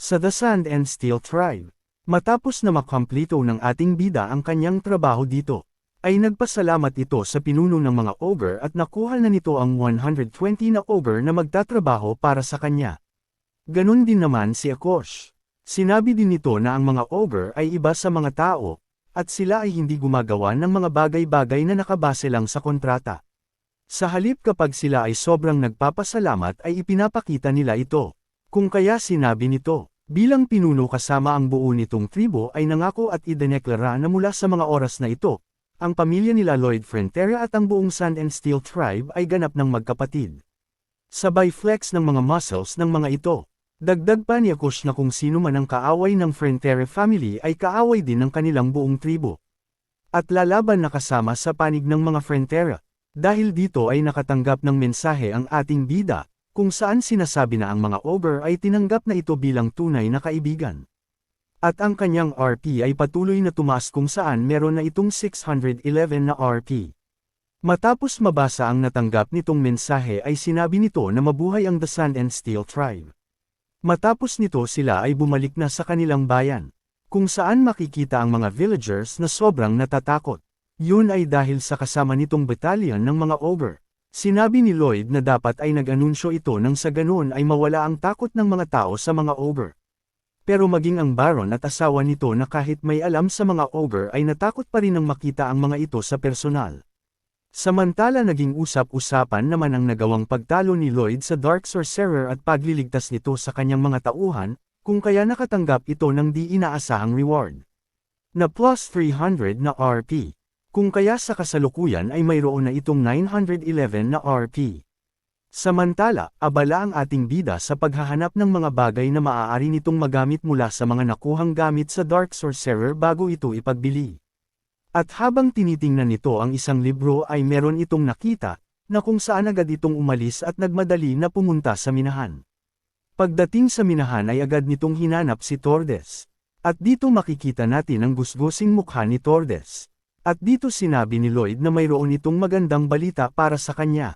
Sa The Sand and Steel Tribe. Matapos na makomplito ng ating bida ang kanyang trabaho dito, ay nagpasalamat ito sa pinuno ng mga ogre at nakuha na nito ang 120 na ogre na magtatrabaho para sa kanya. Ganon din naman si Akosh. Sinabi din nito na ang mga ogre ay iba sa mga tao, at sila ay hindi gumagawa ng mga bagay-bagay na nakabase lang sa kontrata. Sa halip kapag sila ay sobrang nagpapasalamat ay ipinapakita nila ito. Kung kaya sinabi nito, bilang pinuno kasama ang buo nitong tribo ay nangako at idineklara na mula sa mga oras na ito, ang pamilya nila Lloyd Frontera at ang buong Sand and Steel Tribe ay ganap ng magkapatid. Sabay flex ng mga muscles ng mga ito. Dagdag pa ni Akosh na kung sino man ang kaaway ng Frontera family ay kaaway din ng kanilang buong tribo. At lalaban na kasama sa panig ng mga Frontera. Dahil dito ay nakatanggap ng mensahe ang ating bida, kung saan sinasabi na ang mga ogre ay tinanggap na ito bilang tunay na kaibigan. At ang kanyang RP ay patuloy na tumaas kung saan meron na itong 611 na RP. Matapos mabasa ang natanggap nitong mensahe ay sinabi nito na mabuhay ang The Sand and Steel Tribe. Matapos nito sila ay bumalik na sa kanilang bayan, kung saan makikita ang mga villagers na sobrang natatakot. Yun ay dahil sa kasama nitong batalyon ng mga ogre. Sinabi ni Lloyd na dapat ay nag-anunsyo ito nang sa ganoon ay mawala ang takot ng mga tao sa mga ogre. Pero maging ang Baron at asawa nito na kahit may alam sa mga ogre ay natakot pa rin nang makita ang mga ito sa personal. Samantala naging usap-usapan naman ang nagawang pagtalo ni Lloyd sa Dark Sorcerer at pagliligtas nito sa kanyang mga tauhan, kung kaya nakatanggap ito ng di inaasahang reward. Na plus 300 na RP. Kung kaya sa kasalukuyan ay mayroon na itong 911 na RP. Samantala, abala ang ating bida sa paghahanap ng mga bagay na maaari nitong magamit mula sa mga nakuhang gamit sa Dark Sorcerer bago ito ipagbili. At habang tinitingnan nito ang isang libro ay meron itong nakita, na kung saan agad itong umalis at nagmadali na pumunta sa minahan. Pagdating sa minahan ay agad nitong hinanap si Tordes. At dito makikita natin ang gusgusing mukha ni Tordes. At dito sinabi ni Lloyd na mayroon itong magandang balita para sa kanya.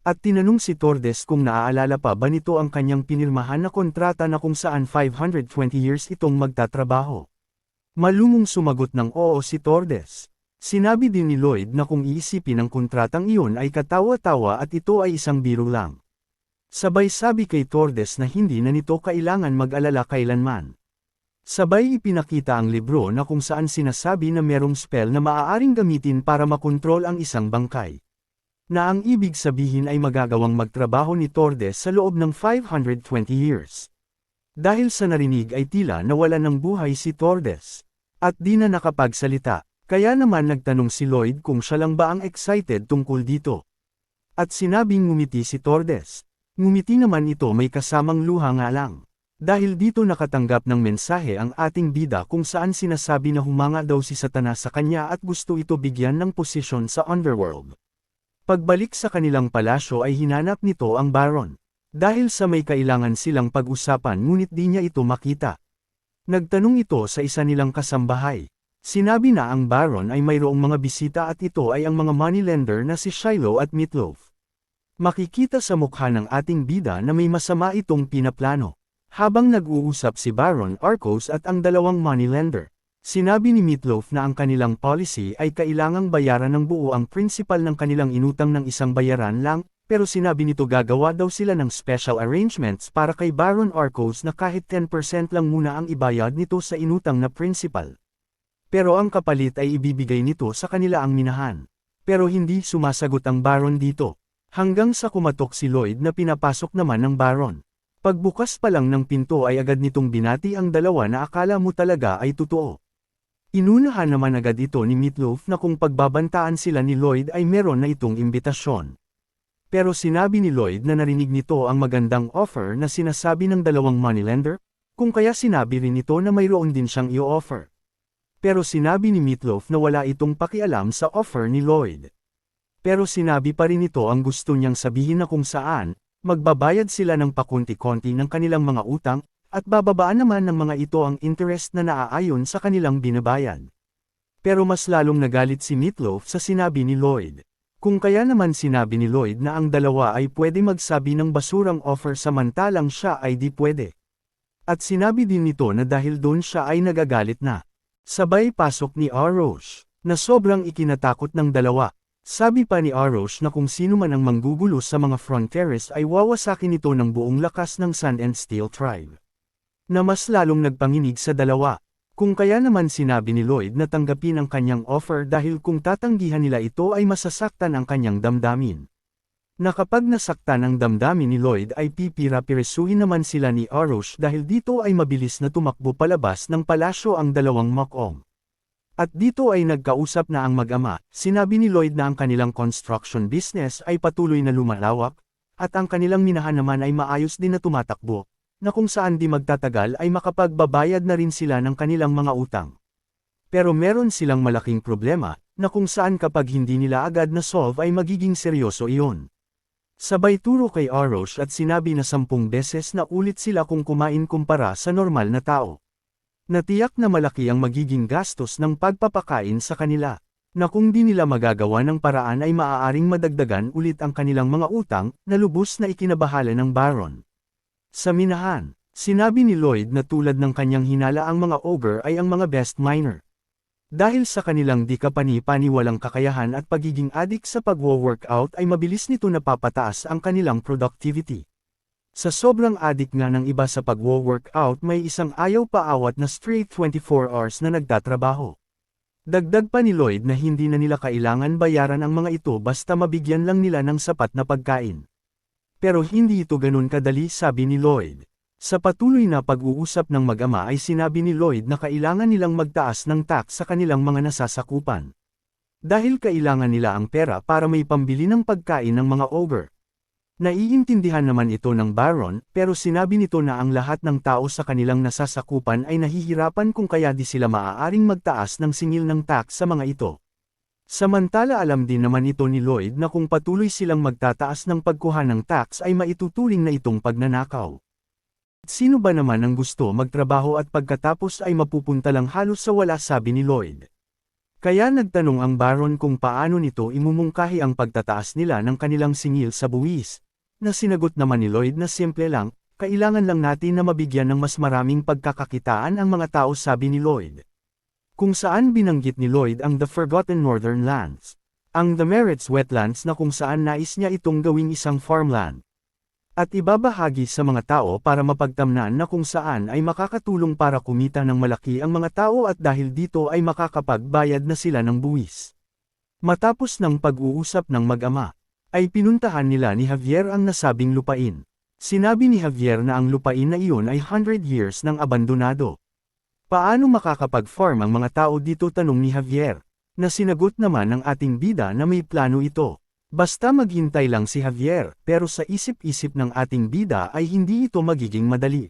At tinanong si Tordes kung naaalala pa ba nito ang kanyang pinirmahan na kontrata na kung saan 520 years itong magtatrabaho. Malumong sumagot ng oo si Tordes. Sinabi din ni Lloyd na kung iisipin ang kontratang iyon ay katawa-tawa at ito ay isang biro lang. Sabay sabi kay Tordes na hindi na nito kailangan mag-alala kailanman. Sabay ipinakita ang libro na kung saan sinasabi na merong spell na maaaring gamitin para makontrol ang isang bangkay. Na ang ibig sabihin ay magagawang magtrabaho ni Tordes sa loob ng 520 years. Dahil sa narinig ay tila nawalan ng buhay si Tordes. At di na nakapagsalita, kaya naman nagtanong si Lloyd kung siya lang ba ang excited tungkol dito. At sinabing ngumiti si Tordes. Ngumiti naman ito may kasamang luha nga lang. Dahil dito nakatanggap ng mensahe ang ating bida kung saan sinasabi na humanga daw si Satanas sa kanya at gusto ito bigyan ng posisyon sa underworld. Pagbalik sa kanilang palasyo ay hinanap nito ang Baron. Dahil sa may kailangan silang pag-usapan ngunit di niya ito makita. Nagtanong ito sa isa nilang kasambahay. Sinabi na ang Baron ay mayroong mga bisita at ito ay ang mga moneylender na si Shiloh at Meatloaf. Makikita sa mukha ng ating bida na may masama itong pinaplano. Habang nag-uusap si Baron Arcos at ang dalawang moneylender. Sinabi ni Meatloaf na ang kanilang policy ay kailangang bayaran ng buo ang principal ng kanilang inutang ng isang bayaran lang, pero sinabi nito gagawa daw sila ng special arrangements para kay Baron Arcos na kahit 10% lang muna ang ibayad nito sa inutang na principal. Pero ang kapalit ay ibibigay nito sa kanila ang minahan. Pero hindi sumasagot ang Baron dito. Hanggang sa kumatok si Lloyd na pinapasok naman ng Baron. Pagbukas pa lang ng pinto ay agad nitong binati ang dalawa na akala mo talaga ay totoo. Inunahan naman agad ito ni Meatloaf na kung pagbabantaan sila ni Lloyd ay meron na itong imbitasyon. Pero sinabi ni Lloyd na narinig nito ang magandang offer na sinasabi ng dalawang moneylender, kung kaya sinabi rin nito na mayroon din siyang i-offer. Pero sinabi ni Meatloaf na wala itong pakialam sa offer ni Lloyd. Pero sinabi pa rin ito ang gusto niyang sabihin na kung saan, magbabayad sila ng pakunti-konti ng kanilang mga utang, at bababaan naman ng mga ito ang interest na naaayon sa kanilang binabayad. Pero mas lalong nagalit si Meatloaf sa sinabi ni Lloyd. Kung kaya naman sinabi ni Lloyd na ang dalawa ay pwede magsabi ng basurang offer samantalang siya ay di pwede. At sinabi din nito na dahil doon siya ay nagagalit na. Sabay pasok ni Arosh, na sobrang ikinatakot ng dalawa. Sabi pa ni Arosh na kung sino man ang manggugulo sa mga frontiers ay wawasakin ito ng buong lakas ng Sand and Steel Tribe. Na mas lalong nagpanginig sa dalawa. Kung kaya naman sinabi ni Lloyd na tanggapin ang kanyang offer dahil kung tatanggihan nila ito ay masasaktan ang kanyang damdamin. Na kapag nasaktan ang damdamin ni Lloyd ay pipira-pirisuhin naman sila ni Arosh dahil dito ay mabilis na tumakbo palabas ng palasyo ang dalawang Mok'om. At dito ay nagkausap na ang mag-ama, sinabi ni Lloyd na ang kanilang construction business ay patuloy na lumalawak, at ang kanilang minahan naman ay maayos din na tumatakbo, na kung saan di magtatagal ay makapagbabayad na rin sila ng kanilang mga utang. Pero meron silang malaking problema, na kung saan kapag hindi nila agad na solve ay magiging seryoso iyon. Sabay turo kay Arosh at sinabi na 10 beses na ulit sila kung kumain kumpara sa normal na tao. Natiyak na malaki ang magiging gastos ng pagpapakain sa kanila, na kung di nila magagawa ng paraan ay maaaring madagdagan ulit ang kanilang mga utang, na lubos na ikinabahala ng Baron. Sa minahan, sinabi ni Lloyd na tulad ng kanyang hinala ang mga ogre ay ang mga best miner. Dahil sa kanilang di kapani-paniwalang kakayahan at pagiging adik sa pagwo-workout ay mabilis nito napapataas ang kanilang productivity. Sa sobrang adik nga ng iba sa pagwo-workout may isang ayaw paawat na straight 24 hours na nagtatrabaho. Dagdag pa ni Lloyd na hindi na nila kailangan bayaran ang mga ito basta mabigyan lang nila ng sapat na pagkain. Pero hindi ito ganun kadali, sabi ni Lloyd. Sa patuloy na pag-uusap ng mag-ama ay sinabi ni Lloyd na kailangan nilang magtaas ng tax sa kanilang mga nasasakupan. Dahil kailangan nila ang pera para may pambili ng pagkain ng mga ogre. Naiintindihan naman ito ng Baron, pero sinabi nito na ang lahat ng tao sa kanilang nasasakupan ay nahihirapan kung kaya di sila maaaring magtaas ng singil ng tax sa mga ito. Samantala alam din naman ito ni Lloyd na kung patuloy silang magtataas ng pagkuha ng tax ay maituturing na itong pagnanakaw. Sino ba naman ang gusto magtrabaho at pagkatapos ay mapupunta lang halos sa wala, sabi ni Lloyd. Kaya nagtanong ang Baron kung paano nito imumungkahi ang pagtataas nila ng kanilang singil sa buwis. Na sinagot naman ni Lloyd na simple lang, kailangan lang natin na mabigyan ng mas maraming pagkakakitaan ang mga tao, sabi ni Lloyd. Kung saan binanggit ni Lloyd ang The Forgotten Northern Lands. Ang The Merits Wetlands na kung saan nais niya itong gawing isang farmland. At ibabahagi sa mga tao para mapagtamnan na kung saan ay makakatulong para kumita ng malaki ang mga tao at dahil dito ay makakapagbayad na sila ng buwis. Matapos ng pag-uusap ng mag-ama, ay pinuntahan nila ni Javier ang nasabing lupain. Sinabi ni Javier na ang lupain na iyon ay 100 years nang abandonado. Paano makakapag-farm ang mga tao dito, tanong ni Javier, na sinagot naman ng ating bida na may plano ito. Basta maghintay lang si Javier, pero sa isip-isip ng ating bida ay hindi ito magiging madali.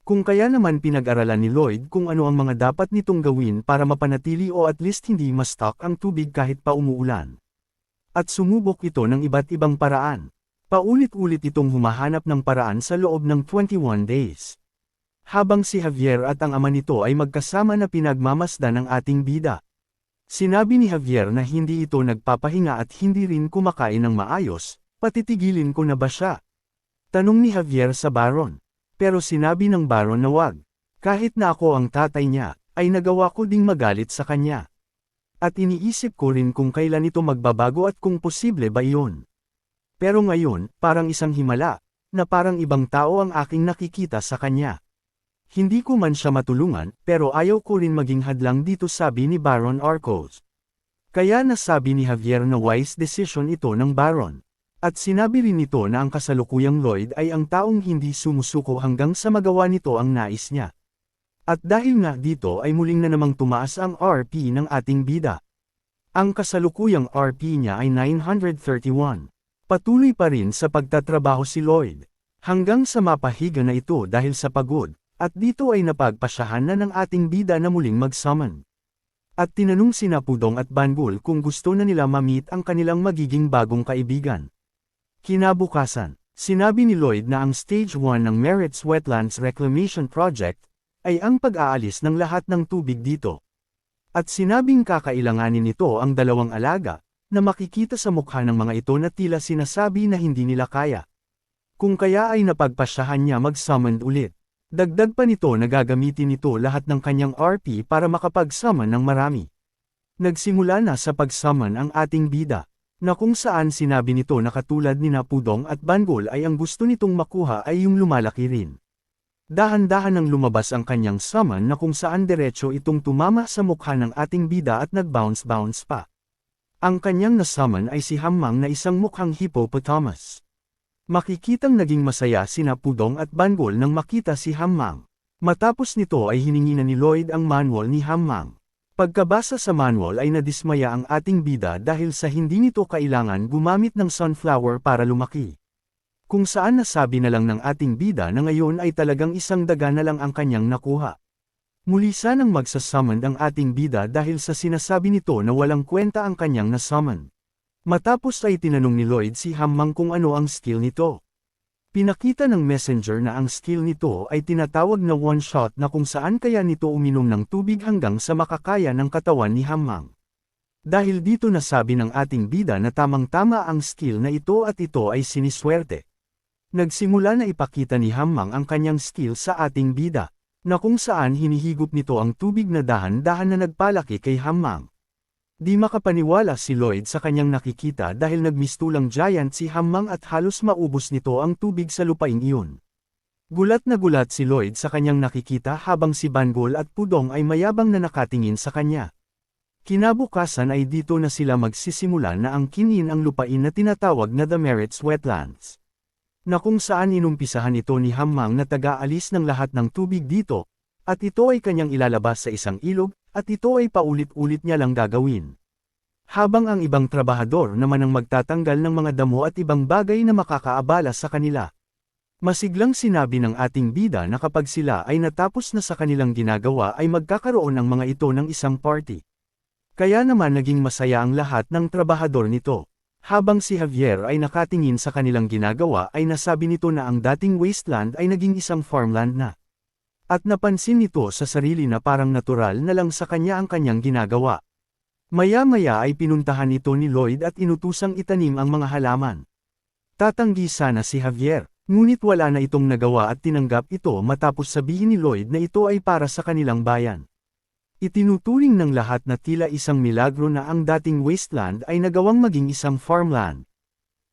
Kung kaya naman pinag-aralan ni Lloyd kung ano ang mga dapat nitong gawin para mapanatili o at least hindi ma-stuck ang tubig kahit pa umuulan. At sumubok ito ng iba't ibang paraan. Paulit-ulit itong humahanap ng paraan sa loob ng 21 days. Habang si Javier at ang ama nito ay magkasama na pinagmamasdan ng ating bida. Sinabi ni Javier na hindi ito nagpapahinga at hindi rin kumakain ng maayos, patitigilin ko na ba siya? Tanong ni Javier sa Baron. Pero sinabi ng Baron na wag. Kahit na ako ang tatay niya, ay nagawa ko ding magalit sa kanya. At iniisip ko rin kung kailan ito magbabago at kung posible ba iyon. Pero ngayon, parang isang himala, na parang ibang tao ang aking nakikita sa kanya. Hindi ko man siya matulungan, pero ayaw ko rin maging hadlang dito, sabi ni Baron Arcos. Kaya nasabi ni Javier na wise decision ito ng Baron. At sinabi rin nito na ang kasalukuyang Lloyd ay ang taong hindi sumusuko hanggang sa magawa nito ang nais niya. At dahil nga dito ay muling na namang tumaas ang RP ng ating bida. Ang kasalukuyang RP niya ay 931. Patuloy pa rin sa pagtatrabaho si Lloyd. Hanggang sa mapahiga na ito dahil sa pagod. At dito ay napagpasyahan na ng ating bida na muling mag-summon. At tinanong sina Pudong at Banggol kung gusto na nila ma-meet ang kanilang magiging bagong kaibigan. Kinabukasan, sinabi ni Lloyd na ang Stage 1 ng Merits Wetlands Reclamation Project ay ang pag-aalis ng lahat ng tubig dito. At sinabing kakailanganin nito ang dalawang alaga, na makikita sa mukha ng mga ito na tila sinasabi na hindi nila kaya. Kung kaya ay napagpasyahan niya mag-summon ulit. Dagdag pa nito na gagamitin nito lahat ng kanyang RP para makapag-summon ng marami. Nagsimula na sa pag-summon ang ating bida, na kung saan sinabi nito na katulad ni Pudong at Banggol ay ang gusto nitong makuha ay yung lumalaki rin. Dahan-dahan nang lumabas ang kanyang summon na kung saan diretso itong tumama sa mukha ng ating bida at nag-bounce-bounce pa. Ang kanyang na-summon ay si Hammang na isang mukhang hippopotamus. Makikitang naging masaya sina Pudong at Banggol nang makita si Hammang. Matapos nito ay hiningi na ni Lloyd ang manual ni Hammang. Pagkabasa sa manual ay nadismaya ang ating bida dahil sa hindi nito kailangan gumamit ng sunflower para lumaki. Kung saan nasabi na lang ng ating bida na ngayon ay talagang isang daga na lang ang kanyang nakuha. Muli sanang magsasummon ang ating bida dahil sa sinasabi nito na walang kwenta ang kanyang nasummon. Matapos ay tinanong ni Lloyd si Hammang kung ano ang skill nito. Pinakita ng messenger na ang skill nito ay tinatawag na one shot na kung saan kaya nito uminom ng tubig hanggang sa makakaya ng katawan ni Hammang. Dahil dito nasabi ng ating bida na tamang-tama ang skill na ito at ito ay siniswerte. Nagsimula na ipakita ni Hammang ang kanyang skill sa ating bida, na kung saan hinihigop nito ang tubig na dahan-dahan na nagpalaki kay Hammang. Di makapaniwala si Lloyd sa kanyang nakikita dahil nagmistulang giant si Hammang at halos maubos nito ang tubig sa lupaing iyon. Gulat na gulat si Lloyd sa kanyang nakikita habang si Banggol at Pudong ay mayabang na nakatingin sa kanya. Kinabukasan ay dito na sila magsisimula na angkinin ang lupain na tinatawag na The Merits Wetlands. Na kung saan inumpisahan ito ni Hammang na taga-alis ng lahat ng tubig dito, at ito ay kanyang ilalabas sa isang ilog, at ito ay paulit-ulit niya lang gagawin. Habang ang ibang trabahador naman ang magtatanggal ng mga damo at ibang bagay na makakaabala sa kanila. Masiglang sinabi ng ating bida na kapag sila ay natapos na sa kanilang ginagawa ay magkakaroon ng mga ito ng isang party. Kaya naman naging masaya ang lahat ng trabahador nito. Habang si Javier ay nakatingin sa kanilang ginagawa ay nasabi nito na ang dating wasteland ay naging isang farmland na. At napansin nito sa sarili na parang natural na lang sa kanya ang kanyang ginagawa. Maya-maya ay pinuntahan ito ni Lloyd at inutusang itanim ang mga halaman. Tatanggi sana si Javier, ngunit wala na itong nagawa at tinanggap ito matapos sabihin ni Lloyd na ito ay para sa kanilang bayan. Itinuturing ng lahat na tila isang milagro na ang dating wasteland ay nagawang maging isang farmland.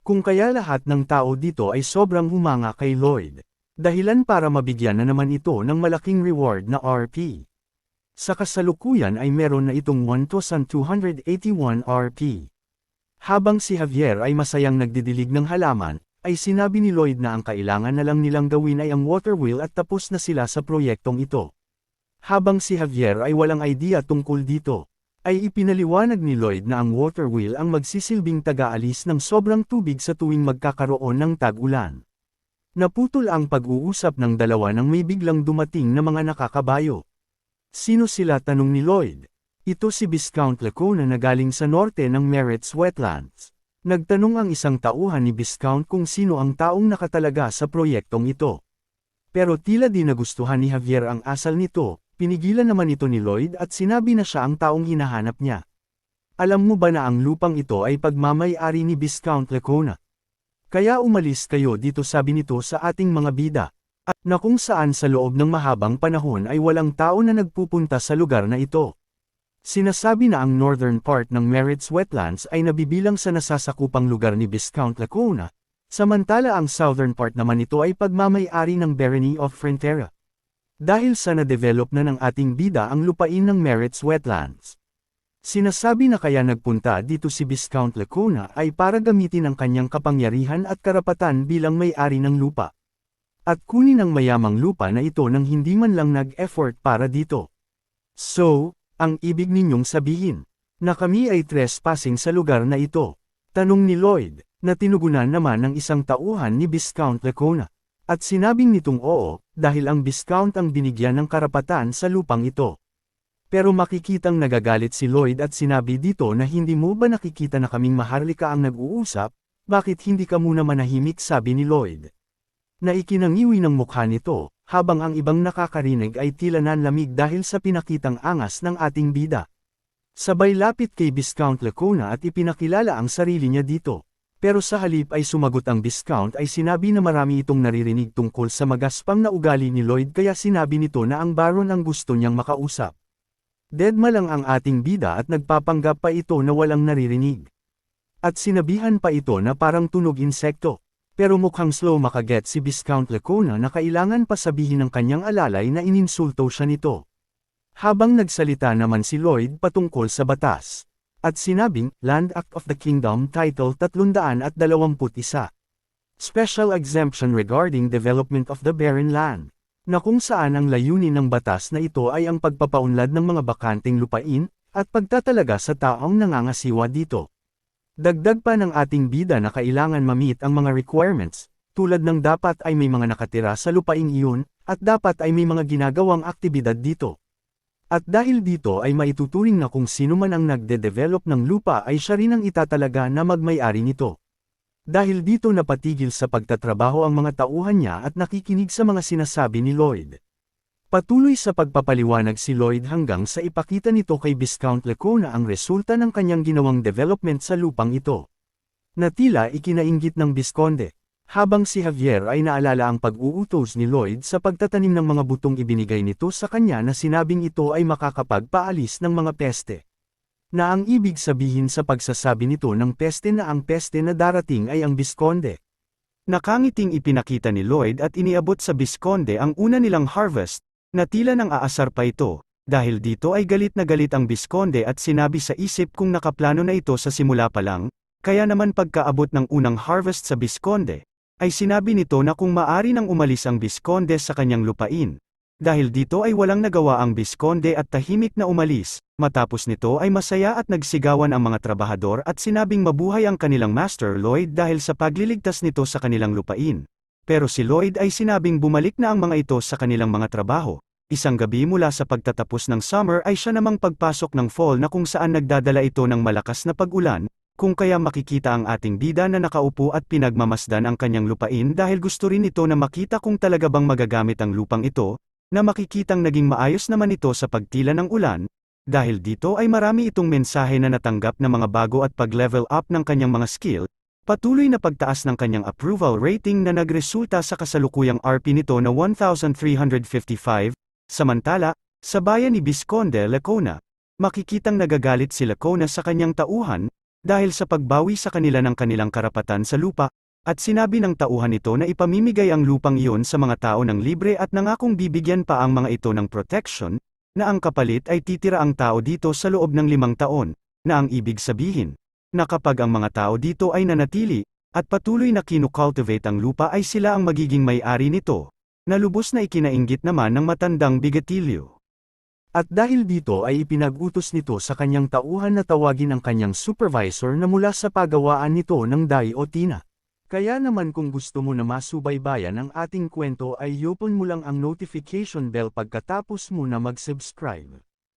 Kung kaya lahat ng tao dito ay sobrang humanga kay Lloyd. Dahilan para mabigyan na naman ito ng malaking reward na RP. Sa kasalukuyan ay meron na itong 1,281 RP. Habang si Javier ay masayang nagdidilig ng halaman, ay sinabi ni Lloyd na ang kailangan na lang nilang gawin ay ang water wheel at tapos na sila sa proyektong ito. Habang si Javier ay walang idea tungkol dito, ay ipinaliwanag ni Lloyd na ang water wheel ang magsisilbing taga-alis ng sobrang tubig sa tuwing magkakaroon ng tag-ulan. Naputol ang pag-uusap ng dalawa nang may biglang dumating na mga nakakabayo. Sino sila, tanong ni Lloyd? Ito si Viscount Lacona na galing sa norte ng Merits Wetlands. Nagtanong ang isang tauhan ni Viscount kung sino ang taong nakatalaga sa proyektong ito. Pero tila di nagustuhan ni Javier ang asal nito, pinigilan naman ito ni Lloyd at sinabi na siya ang taong hinahanap niya. Alam mo ba na ang lupang ito ay pagmamay-ari ni Viscount Lacona? Kaya umalis kayo dito, sabi nito sa ating mga bida. At na kung saan sa loob ng mahabang panahon ay walang tao na nagpupunta sa lugar na ito. Sinasabi na ang northern part ng Merits Wetlands ay nabibilang sa nasasakupang lugar ni Viscount Lacona, samantala ang southern part naman ito ay pagmamay-ari ng Barony of Frontera. Dahil sa na-develop na ng ating bida ang lupain ng Merits Wetlands. Sinasabi na kaya nagpunta dito si Viscount Lacona ay para gamitin ang kanyang kapangyarihan at karapatan bilang may-ari ng lupa. At kunin ang mayamang lupa na ito nang hindi man lang nag-effort para dito. So, ang ibig ninyong sabihin, na kami ay trespassing sa lugar na ito? Tanong ni Lloyd, na tinugunan naman ng isang tauhan ni Viscount Lacona. At sinabing nitong oo, dahil ang Viscount ang binigyan ng karapatan sa lupang ito. Pero makikitang nagagalit si Lloyd at sinabi dito na hindi mo ba nakikita na kaming maharlika ang nag-uusap, bakit hindi ka muna manahimik, sabi ni Lloyd. Na ikinangiwi ng mukha nito, habang ang ibang nakakarinig ay tila nanlamig dahil sa pinakitang angas ng ating bida. Sabay lapit kay Viscount Lacona at ipinakilala ang sarili niya dito. Pero sa halip ay sumagot ang Viscount ay sinabi na marami itong naririnig tungkol sa magaspang na ugali ni Lloyd kaya sinabi nito na ang Baron ang gusto niyang makausap. Deadma lang ang ating bida at nagpapanggap pa ito na walang naririnig. At sinabihan pa ito na parang tunog insekto. Pero mukhang slow makaget si Viscount Lacona na kailangan pa sabihin ng kanyang alalay na ininsulto siya nito. Habang nagsalita naman si Lloyd patungkol sa batas. At sinabing, Land Act of the Kingdom Title 321. Special Exemption Regarding Development of the Barren Land. Na kung saan ang layunin ng batas na ito ay ang pagpapaunlad ng mga bakanteng lupain, at pagtatalaga sa taong nangangasiwa dito. Dagdag pa ng ating bida na kailangan ma-meet ang mga requirements, tulad ng dapat ay may mga nakatira sa lupaing iyon, at dapat ay may mga ginagawang aktibidad dito. At dahil dito ay maituturing na kung sino man ang nagde-develop ng lupa ay siya rin ang itatalaga na magmay-ari nito. Dahil dito napatigil sa pagtatrabaho ang mga tauhan niya at nakikinig sa mga sinasabi ni Lloyd. Patuloy sa pagpapaliwanag si Lloyd hanggang sa ipakita nito kay Viscount Lacona ang resulta ng kanyang ginawang development sa lupang ito. Na tila ikinainggit ng Visconde. Habang si Javier ay naalala ang pag-uutos ni Lloyd sa pagtatanim ng mga butong ibinigay nito sa kanya na sinabing ito ay makakapagpaalis ng mga peste. Na ang ibig sabihin sa pagsasabi nito ng peste na ang peste na darating ay ang Visconde. Nakangiting ipinakita ni Lloyd at iniabot sa Visconde ang una nilang harvest, na tila nang aasar pa ito, dahil dito ay galit na galit ang Visconde at sinabi sa isip kung nakaplano na ito sa simula pa lang, kaya naman pagkaabot ng unang harvest sa Visconde, ay sinabi nito na kung maari nang umalis ang Visconde sa kanyang lupain. Dahil dito ay walang nagawa ang Visconde at tahimik na umalis, matapos nito ay masaya at nagsigawan ang mga trabahador at sinabing mabuhay ang kanilang Master Lloyd dahil sa pagliligtas nito sa kanilang lupain. Pero si Lloyd ay sinabing bumalik na ang mga ito sa kanilang mga trabaho. Isang gabi mula sa pagtatapos ng summer ay siya namang pagpasok ng fall na kung saan nagdadala ito ng malakas na pag-ulan, kung kaya makikita ang ating bida na nakaupo at pinagmamasdan ang kanyang lupain dahil gusto rin ito na makita kung talaga bang magagamit ang lupang ito, na makikitang naging maayos naman ito sa pagtila ng ulan, dahil dito ay marami itong mensahe na natanggap na mga bago at pag-level up ng kanyang mga skill, patuloy na pagtaas ng kanyang approval rating na nagresulta sa kasalukuyang RP nito na 1,355, samantala, sa bayan ni Visconde Lacona, makikitang nagagalit si Lacona sa kanyang tauhan, dahil sa pagbawi sa kanila ng kanilang karapatan sa lupa, at sinabi ng tauhan ito na ipamimigay ang lupang iyon sa mga tao ng libre at nangakong bibigyan pa ang mga ito ng protection, na ang kapalit ay titira ang tao dito sa loob ng 5 taon, na ang ibig sabihin, na kapag ang mga tao dito ay nanatili, at patuloy na kinukultivate ang lupa ay sila ang magiging may-ari nito, na lubos na ikinainggit naman ng matandang bigatilyo. At dahil dito ay ipinag-utos nito sa kanyang tauhan na tawagin ang kanyang supervisor na mula sa pagawaan nito ng Dai o Tina. Kaya naman kung gusto mo na masubaybayan ang ating kwento ay i-open mo lang ang notification bell pagkatapos mo na mag-subscribe.